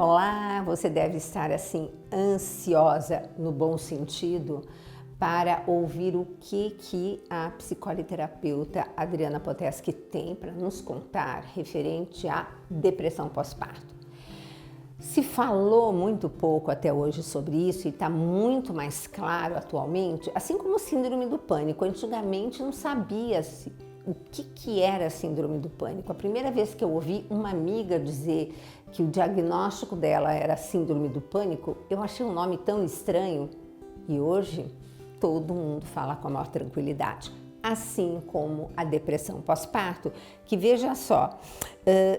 Olá, você deve estar assim ansiosa no bom sentido para ouvir o que a psicoliterapeuta Adriana Potesky tem para nos contar referente à depressão pós-parto. Se falou muito pouco até hoje sobre isso e está muito mais claro atualmente, assim como o síndrome do pânico. Antigamente não sabia-se o que era a síndrome do pânico. A primeira vez que eu ouvi uma amiga dizer que o diagnóstico dela era síndrome do pânico, eu achei um nome tão estranho e hoje todo mundo fala com a maior tranquilidade. Assim como a depressão pós-parto, que veja só,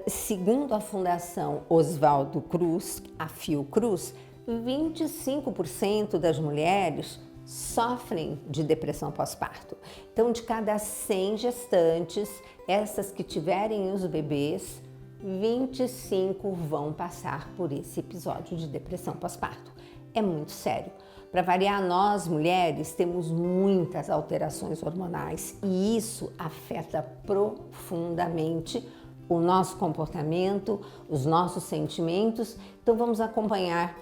segundo a Fundação Oswaldo Cruz, a Fiocruz, 25% das mulheres sofrem de depressão pós-parto. Então, de cada 100 gestantes, essas que tiverem os bebês, 25 vão passar por esse episódio de depressão pós-parto. É muito sério. Para variar, nós mulheres temos muitas alterações hormonais e isso afeta profundamente o nosso comportamento, os nossos sentimentos. Então vamos acompanhar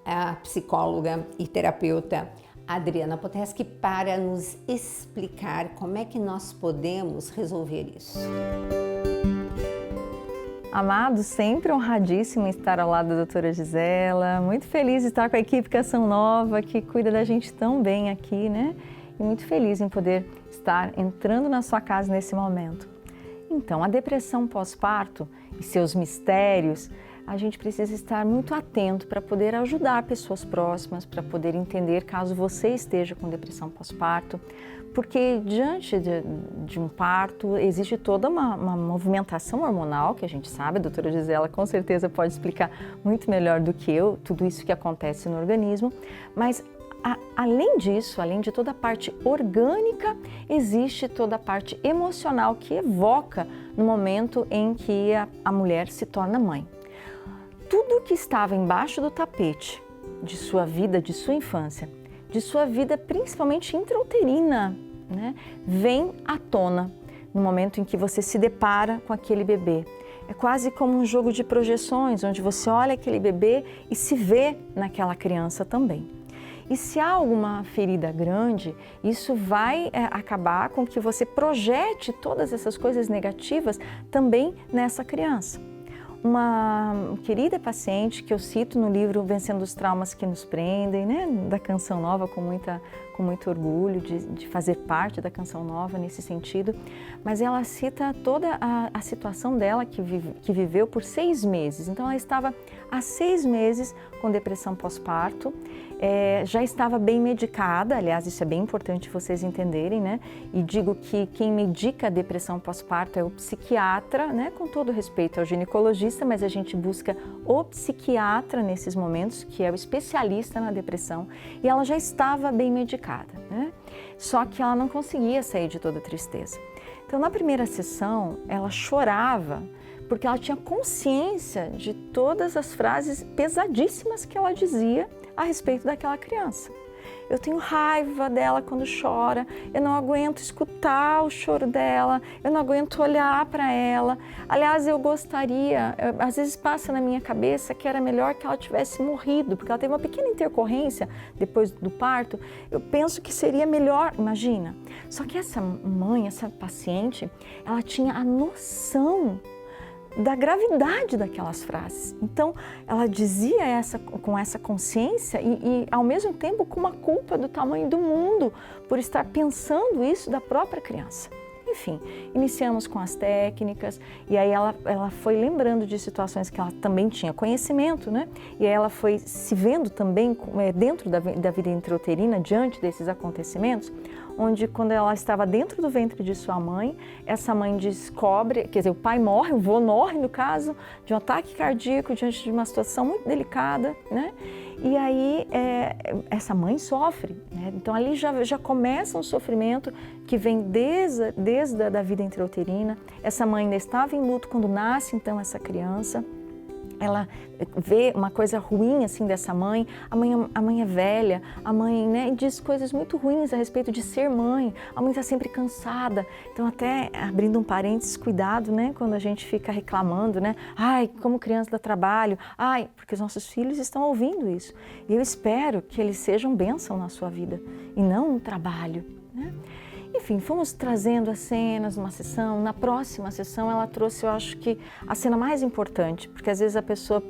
a psicóloga e terapeuta Adriana Potesky para nos explicar como é que nós podemos resolver isso. Amados, sempre honradíssimo estar ao lado da doutora Gisela, muito feliz de estar com a equipe Canção Nova, que cuida da gente tão bem aqui, né? E muito feliz em poder estar entrando na sua casa nesse momento. Então, a depressão pós-parto e seus mistérios, a gente precisa estar muito atento para poder ajudar pessoas próximas, para poder entender caso você esteja com depressão pós-parto, porque diante de um parto existe toda uma movimentação hormonal que a gente sabe, a doutora Gisela com certeza pode explicar muito melhor do que eu, tudo isso que acontece no organismo, mas além disso, além de toda a parte orgânica, existe toda a parte emocional que evoca no momento em que a mulher se torna mãe. Tudo que estava embaixo do tapete de sua vida, de sua infância, de sua vida principalmente intrauterina, né, vem à tona no momento em que você se depara com aquele bebê. É quase como um jogo de projeções, onde você olha aquele bebê e se vê naquela criança também. E se há alguma ferida grande, isso vai acabar com que você projete todas essas coisas negativas também nessa criança. Uma querida paciente que eu cito no livro Vencendo os Traumas que Nos Prendem, né, da Canção Nova, com muito orgulho de fazer parte da Canção Nova nesse sentido, mas ela cita toda a situação dela que viveu por 6 meses. Então ela estava há 6 meses com depressão pós-parto, já estava bem medicada, aliás, isso é bem importante vocês entenderem, né? E digo que quem medica a depressão pós-parto é o psiquiatra, né? Com todo respeito ao ginecologista, mas a gente busca o psiquiatra nesses momentos, que é o especialista na depressão, e ela já estava bem medicada, né? Só que ela não conseguia sair de toda a tristeza. Então, na primeira sessão, ela chorava, porque ela tinha consciência de todas as frases pesadíssimas que ela dizia a respeito daquela criança. Eu tenho raiva dela quando chora, eu não aguento escutar o choro dela, eu não aguento olhar para ela. Aliás, eu gostaria, às vezes passa na minha cabeça que era melhor que ela tivesse morrido, porque ela teve uma pequena intercorrência depois do parto. Eu penso que seria melhor, imagina. Só que essa mãe, essa paciente, ela tinha a noção da gravidade daquelas frases. Então, ela dizia com essa consciência e, ao mesmo tempo, com uma culpa do tamanho do mundo por estar pensando isso da própria criança. Enfim, iniciamos com as técnicas e aí ela foi lembrando de situações que ela também tinha conhecimento, né? E aí ela foi se vendo também dentro da vida intrauterina, diante desses acontecimentos, onde quando ela estava dentro do ventre de sua mãe, essa mãe descobre, quer dizer, o pai morre, o vô morre no caso, de um ataque cardíaco diante de uma situação muito delicada, né? E aí essa mãe sofre, né? Então ali já começa um sofrimento que vem desde a vida intrauterina. Essa mãe ainda estava em luto quando nasce então essa criança. ela vê uma coisa ruim assim dessa mãe, a mãe é velha, a mãe, né, diz coisas muito ruins a respeito de ser mãe, a mãe está sempre cansada. Então até abrindo um parênteses, cuidado, né, quando a gente fica reclamando, né, ai, como criança dá trabalho, ai, porque os nossos filhos estão ouvindo isso. E eu espero que eles sejam bênção na sua vida e não um trabalho, né? Enfim, fomos trazendo as cenas numa sessão. Na próxima sessão ela trouxe, eu acho que a cena mais importante, porque às vezes a pessoa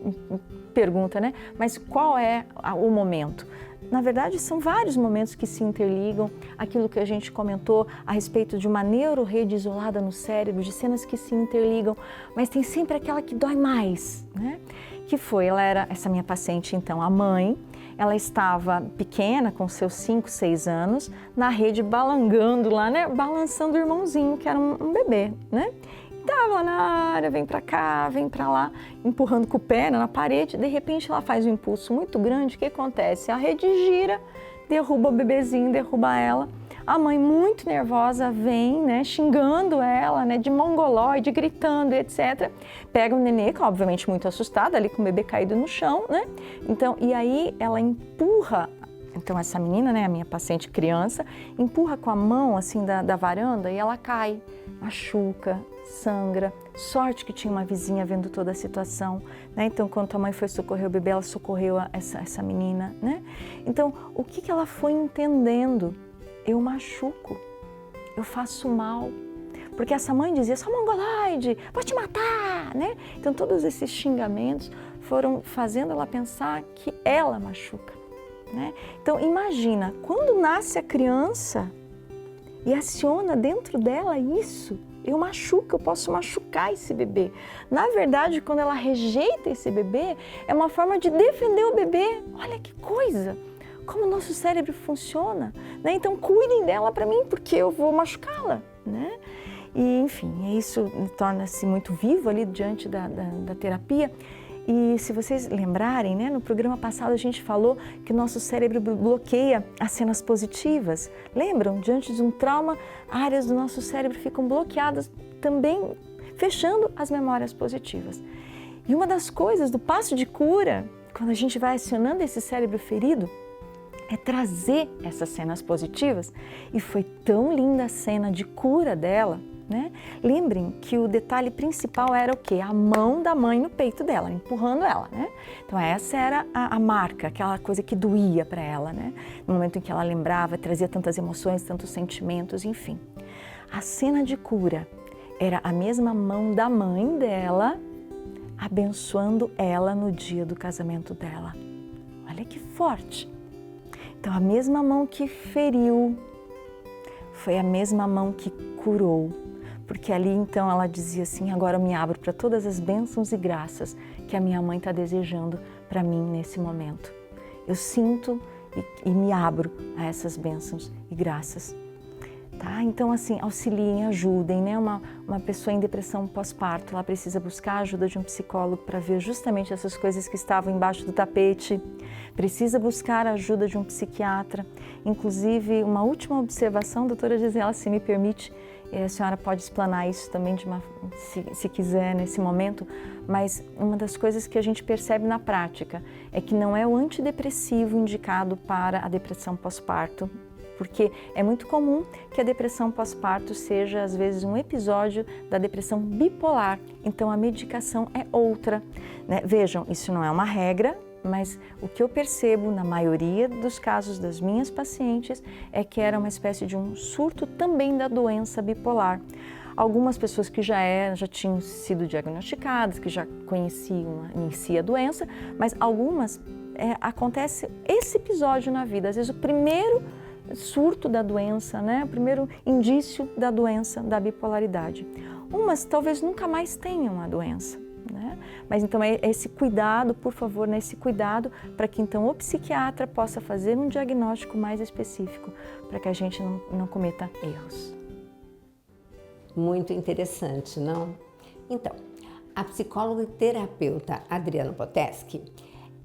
pergunta, né? Mas qual é o momento? Na verdade, são vários momentos que se interligam, aquilo que a gente comentou a respeito de uma neurorede isolada no cérebro, de cenas que se interligam, mas tem sempre aquela que dói mais, né? Que foi, ela era, essa minha paciente então, a mãe, ela estava pequena, com seus 5, 6 anos, na rede balangando lá, né? Balançando o irmãozinho, que era um bebê, né? Estava lá na área, vem para cá, vem para lá, empurrando com o pé na parede. De repente ela faz um impulso muito grande, o que acontece? A rede gira, derruba o bebezinho, derruba ela. A mãe, muito nervosa, vem, né, xingando ela, né, de mongoloide, gritando, etc. Pega o nenê, que obviamente muito assustada, ali com o bebê caído no chão, né? Então, e aí ela empurra, então essa menina, né, a minha paciente criança, empurra com a mão, assim, da varanda e ela cai, machuca, sangra. Sorte que tinha uma vizinha vendo toda a situação, né? Então, quando a mãe foi socorrer o bebê, ela socorreu essa menina, né? Então, o que ela foi entendendo? Eu machuco, eu faço mal, porque essa mãe dizia, só mongoloide, vou te matar, né? Então todos esses xingamentos foram fazendo ela pensar que ela machuca, né? Então imagina, quando nasce a criança e aciona dentro dela isso, eu machuco, eu posso machucar esse bebê. Na verdade, quando ela rejeita esse bebê, é uma forma de defender o bebê. Olha que coisa! Como o nosso cérebro funciona, né? Então cuidem dela para mim, porque eu vou machucá-la, né? E enfim, isso torna-se muito vivo ali diante da terapia. E se vocês lembrarem, né, no programa passado a gente falou que o nosso cérebro bloqueia as cenas positivas. Lembram? Diante de um trauma, áreas do nosso cérebro ficam bloqueadas também, fechando as memórias positivas. E uma das coisas do passo de cura, quando a gente vai acionando esse cérebro ferido, é trazer essas cenas positivas. E foi tão linda a cena de cura dela, né? Lembrem que o detalhe principal era o quê? A mão da mãe no peito dela, empurrando ela, né? Então essa era a marca, aquela coisa que doía para ela, né? No momento em que ela lembrava, trazia tantas emoções, tantos sentimentos, enfim. A cena de cura era a mesma mão da mãe dela abençoando ela no dia do casamento dela. Olha que forte! Então, a mesma mão que feriu foi a mesma mão que curou, porque ali então ela dizia assim, agora eu me abro para todas as bênçãos e graças que a minha mãe está desejando para mim nesse momento. Eu sinto e me abro a essas bênçãos e graças. Tá? Então, assim, auxiliem, ajudem, né? Uma pessoa em depressão pós-parto, ela precisa buscar a ajuda de um psicólogo para ver justamente essas coisas que estavam embaixo do tapete, precisa buscar a ajuda de um psiquiatra. Inclusive, uma última observação, doutora Gisela, se me permite, a senhora pode explanar isso também se quiser nesse momento, mas uma das coisas que a gente percebe na prática é que não é o antidepressivo indicado para a depressão pós-parto, porque é muito comum que a depressão pós-parto seja, às vezes, um episódio da depressão bipolar. Então, a medicação é outra, né? Vejam, isso não é uma regra, mas o que eu percebo na maioria dos casos das minhas pacientes é que era uma espécie de um surto também da doença bipolar. Algumas pessoas que já tinham sido diagnosticadas, que já conheciam em si a doença, mas algumas acontece esse episódio na vida, às vezes o primeiro surto da doença, né? O primeiro indício da doença, da bipolaridade. Umas talvez nunca mais tenham a doença, né? Mas então é esse cuidado, por favor, né? Esse cuidado para que então o psiquiatra possa fazer um diagnóstico mais específico, para que a gente não cometa erros. Muito interessante, não? Então, a psicóloga e terapeuta Adriana Poteski,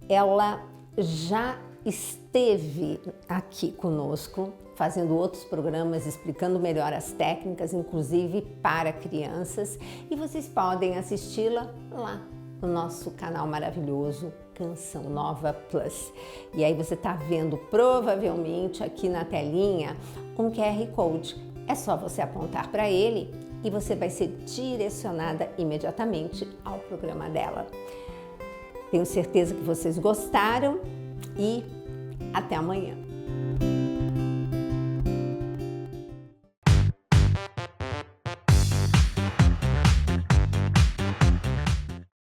ela já esteve aqui conosco, fazendo outros programas, explicando melhor as técnicas, inclusive para crianças, e vocês podem assisti-la lá no nosso canal maravilhoso Canção Nova Plus. E aí você está vendo provavelmente aqui na telinha um QR Code. É só você apontar para ele e você vai ser direcionada imediatamente ao programa dela. Tenho certeza que vocês gostaram e até amanhã.